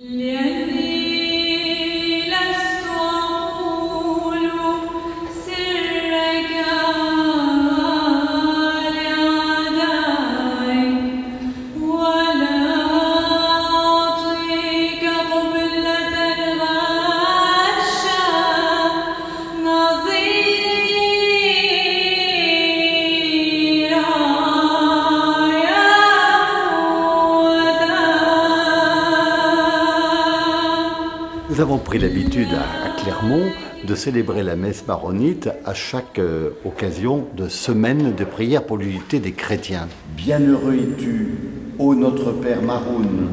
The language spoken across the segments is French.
Nous avons pris l'habitude à Clermont de célébrer la messe maronite à chaque occasion de semaine de prière pour l'unité des chrétiens. Bienheureux es-tu, ô notre Père Maroun,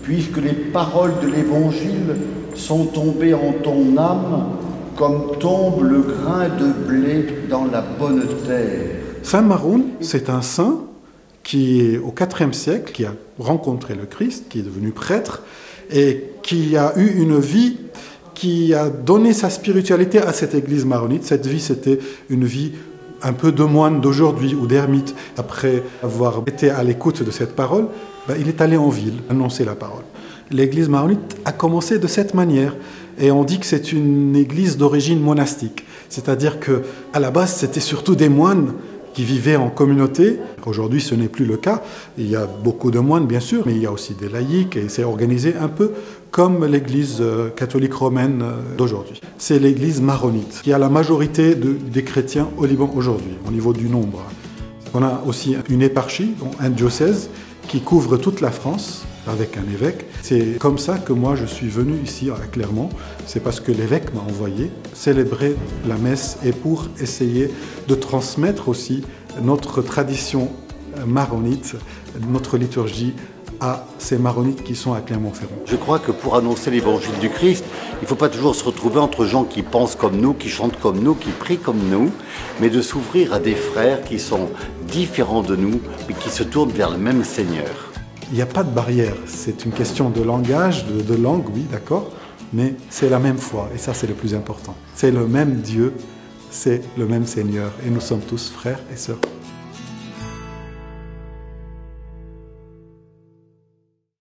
puisque les paroles de l'Évangile sont tombées en ton âme comme tombe le grain de blé dans la bonne terre. Saint Maroun, c'est un saint qui est au IVe siècle, qui a rencontré le Christ, qui est devenu prêtre, et qui a eu une vie qui a donné sa spiritualité à cette église maronite. Cette vie, c'était une vie un peu de moine d'aujourd'hui ou d'ermite. Après avoir été à l'écoute de cette parole, il est allé en ville annoncer la parole. L'église maronite a commencé de cette manière, et on dit que c'est une église d'origine monastique. C'est-à-dire qu'à la base, c'était surtout des moines qui vivaient en communauté. Aujourd'hui, ce n'est plus le cas. Il y a beaucoup de moines, bien sûr, mais il y a aussi des laïcs, et c'est organisé un peu comme l'église catholique romaine d'aujourd'hui. C'est l'église maronite, qui a la majorité des chrétiens au Liban aujourd'hui, au niveau du nombre. On a aussi une éparchie, un diocèse, qui couvre toute la France, avec un évêque. C'est comme ça que moi je suis venu ici à Clermont. C'est parce que l'évêque m'a envoyé célébrer la messe et pour essayer de transmettre aussi notre tradition maronite, notre liturgie à ces maronites qui sont à Clermont-Ferrand. Je crois que pour annoncer l'évangile du Christ, il ne faut pas toujours se retrouver entre gens qui pensent comme nous, qui chantent comme nous, qui prient comme nous, mais de s'ouvrir à des frères qui sont différents de nous, mais qui se tournent vers le même Seigneur. Il n'y a pas de barrière, c'est une question de langage, de langue, oui, d'accord, mais c'est la même foi, et ça c'est le plus important. C'est le même Dieu, c'est le même Seigneur, et nous sommes tous frères et sœurs.